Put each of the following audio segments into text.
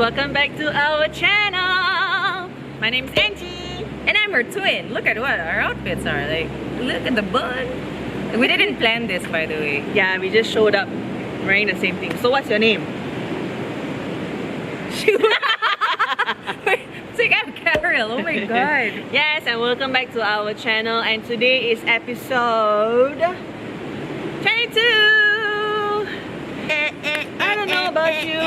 welcome back to our channel. My name's Angie. And I'm her twin. Look at what our outfits are. Like, look at the bun. We didn't plan this, by the way. Yeah, we just showed up wearing the same thing. So what's your name? It's like I'm Carol. Oh my god. Yes, and welcome back to our channel. And today is episode 22. I don't know about you.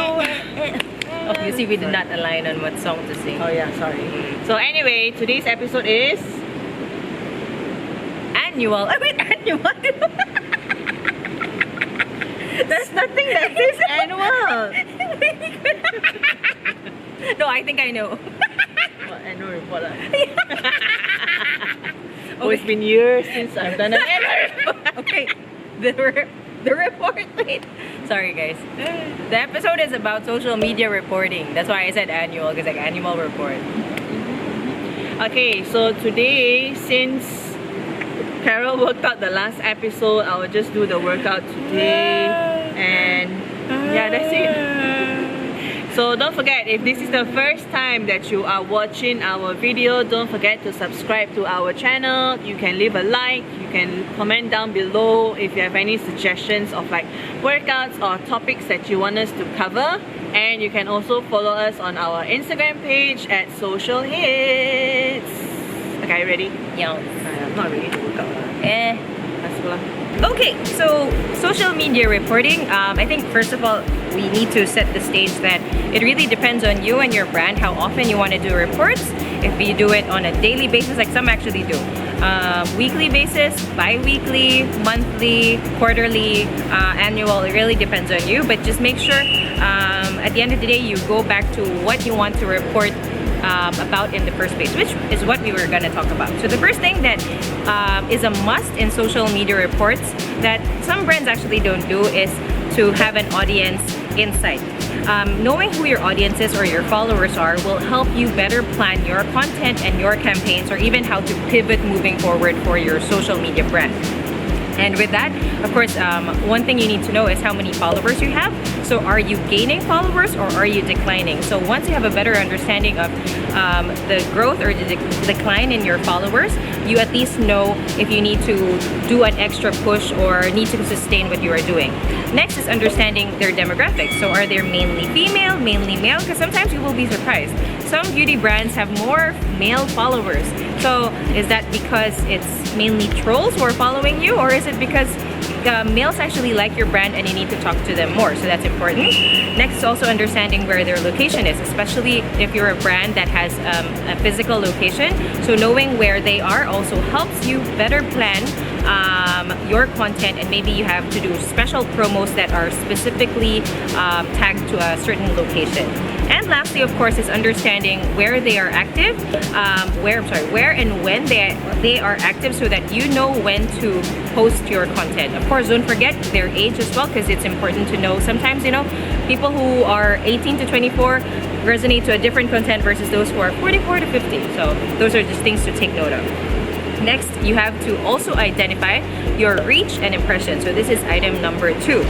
Oh, you see, we did not align on what song to sing. Oh yeah, sorry. So anyway, today's episode is Annual. Oh, wait, annual. there's nothing that says annual. No, I think I know. What, annual report? Oh, it's been years since I've done an annual report. Okay, the report. Wait, sorry guys. The episode is about social media reporting. That's why I said annual, because like annual report. Okay, so today, since Carol worked out the last episode, I will just do the workout today. And yeah, that's it. So don't forget, if this is the first time that you are watching our video, don't forget to subscribe to our channel. You can leave a like, you can comment down below if you have any suggestions of like workouts or topics that you want us to cover. And you can also follow us on our Instagram page at Social Hits. Okay, you ready? Yeah. I'm not ready to work out. Let's go. Okay, so social media reporting, I think first of all, we need to set the stage that it really depends on you and your brand how often you want to do reports. If you do it on a daily basis, like some actually do, weekly basis, bi-weekly, monthly, quarterly, annual, it really depends on you. But just make sure at the end of the day, you go back to what you want to report about in the first place, which is what we were going to talk about. So the first thing that is a must in social media reports that some brands actually don't do is to have an audience insight. Knowing who your audience is or your followers are will help you better plan your content and your campaigns, or even how to pivot moving forward for your social media brand. And with that, of course, one thing you need to know is how many followers you have. So are you gaining followers or are you declining? So once you have a better understanding of the growth or the decline in your followers, you at least know if you need to do an extra push or need to sustain what you are doing. Next is understanding their demographics. So are they mainly female, mainly male? Because sometimes you will be surprised. Some beauty brands have more male followers. So is that because it's mainly trolls who are following you, or is it because males actually like your brand and you need to talk to them more? So that's important. Next is also understanding where their location is, especially if you're a brand that has a physical location. So knowing where they are also helps you better plan your content, and maybe you have to do special promos that are specifically tagged to a certain location. And lastly, of course, is understanding where they are active, where and when they are active, so that you know when to post your content. Of course, don't forget their age as well, because it's important to know. Sometimes, you know, people who are 18 to 24 resonate to a different content versus those who are 44 to 50. So those are just things to take note of. Next, you have to also identify your reach and impression. So this is item number 2.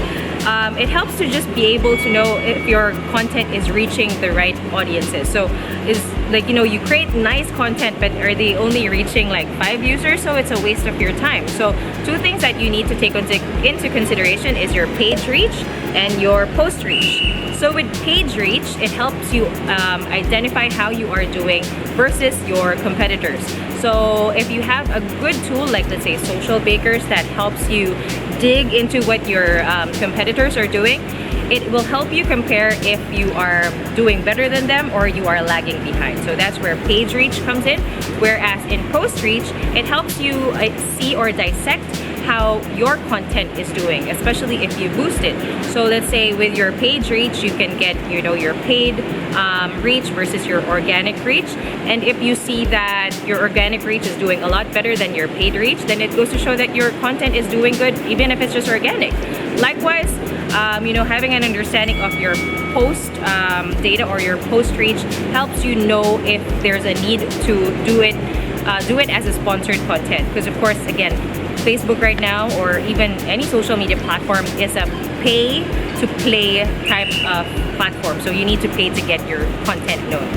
It helps to just be able to know if your content is reaching the right audiences. So is like, you know, you create nice content, but are they only reaching like 5 users? So it's a waste of your time. So 2 things that you need to take into consideration is your page reach and your post reach. So with page reach, it helps you identify how you are doing versus your competitors. So if you have a good tool, like let's say Social Bakers, that helps you dig into what your competitors are doing, it will help you compare if you are doing better than them or you are lagging behind. So that's where page reach comes in. Whereas in post reach, it helps you see or dissect how your content is doing, especially if you boost it. So let's say with your page reach, you can get, you know, your paid reach versus your organic reach. And if you see that your organic reach is doing a lot better than your paid reach, then it goes to show that your content is doing good, even if it's just organic. Likewise, you know, having an understanding of your post data or your post reach helps you know if there's a need to do it as a sponsored content. Because of course, again, Facebook right now, or even any social media platform, is a pay to play type of platform. So you need to pay to get your content known.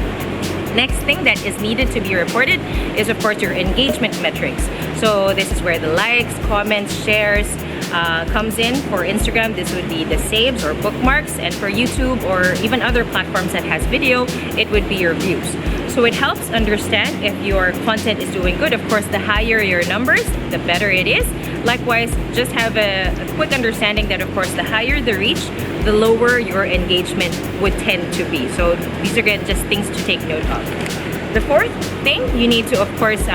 Next thing that is needed to be reported is, of course, your engagement metrics. So this is where the likes, comments, shares comes in. For Instagram, this would be the saves or bookmarks, and for YouTube or even other platforms that has video, it would be your views. So it helps understand if your content is doing good. Of course, the higher your numbers, the better it is. Likewise, just have a quick understanding that, of course, the higher the reach, the lower your engagement would tend to be. So these are just things to take note of. The fourth thing you need to, of course,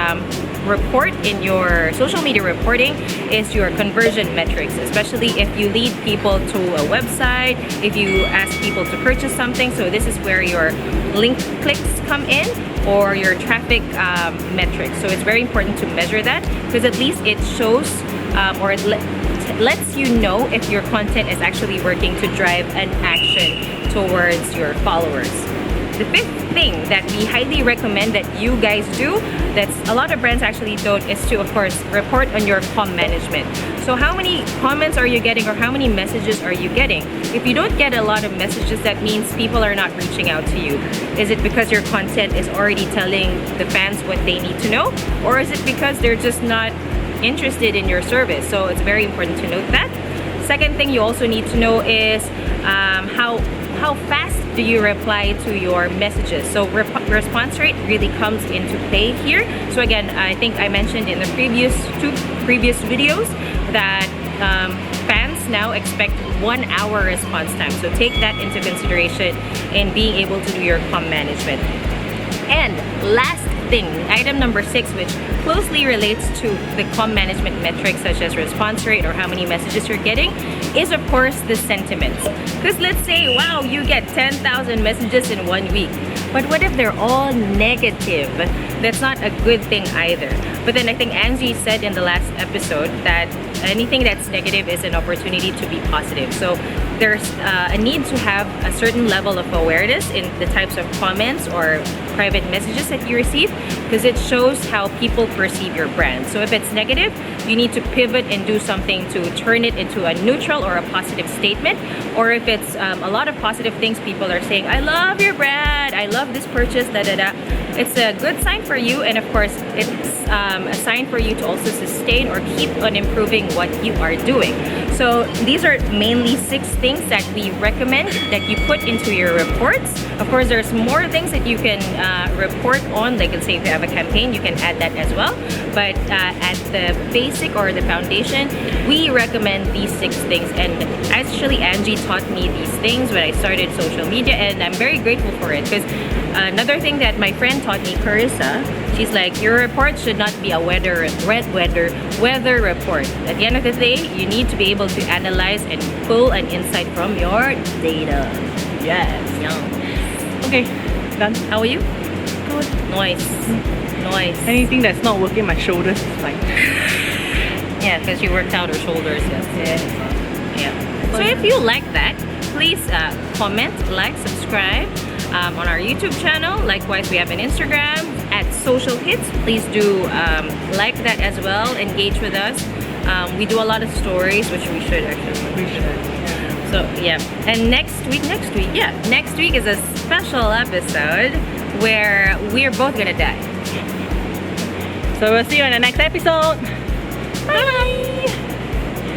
report in your social media reporting is your conversion metrics, especially if you lead people to a website, if you ask people to purchase something. So this is where your link clicks come in, or your traffic metrics. So it's very important to measure that, because at least it shows or it lets you know if your content is actually working to drive an action towards your followers. The fifth thing that we highly recommend that you guys do, that's a lot of brands actually don't, is to, of course, report on your comm management. So how many comments are you getting, or how many messages are you getting? If you don't get a lot of messages, that means people are not reaching out to you. Is it because your content is already telling the fans what they need to know? Or is it because they're just not interested in your service? So it's very important to note that. Second thing you also need to know is how fast do you reply to your messages. So response rate really comes into play here. So again, I think I mentioned in the two previous videos that fans now expect 1 hour response time. So take that into consideration in being able to do your comm management. And last thing, item number 6, which closely relates to the comm management metrics such as response rate or how many messages you're getting, is of course the sentiments. Because let's say, wow, you get 10,000 messages in 1 week. But what if they're all negative? That's not a good thing either. But then I think Angie said in the last episode that anything that's negative is an opportunity to be positive. So there's a need to have a certain level of awareness in the types of comments or private messages that you receive, because it shows how people perceive your brand. So if it's negative, you need to pivot and do something to turn it into a neutral or a positive statement. Or if it's a lot of positive things, people are saying, I love your brand, I love this purchase, da da da. It's a good sign for you, and of course it's a sign for you to also sustain or keep on improving what you are doing. So these are mainly 6 things that we recommend that you put into your reports. Of course, there's more things that you can report on. Like, let's say if you have a campaign, you can add that as well. But at the basic or the foundation, we recommend these 6 things. And actually, Angie taught me these things when I started social media, and I'm very grateful for it, because another thing that my friend taught me, Carissa, she's like, your report should not be a weather report. At the end of the day, you need to be able to analyze and pull an insight from your data. Yes. Yeah. Okay, done. How are you? Good. Nice. Nice. Anything that's not working my shoulders is fine. Yeah, because you worked out her shoulders. Yes. Yeah. So if you like that, please comment, like, subscribe on our YouTube channel. Likewise, we have an Instagram at Social Hits. Please do like that as well. Engage with us. We do a lot of stories, which we should actually. We should. Yeah. So yeah, and next week is a special episode where we're both gonna die. So we'll see you in the next episode. Bye.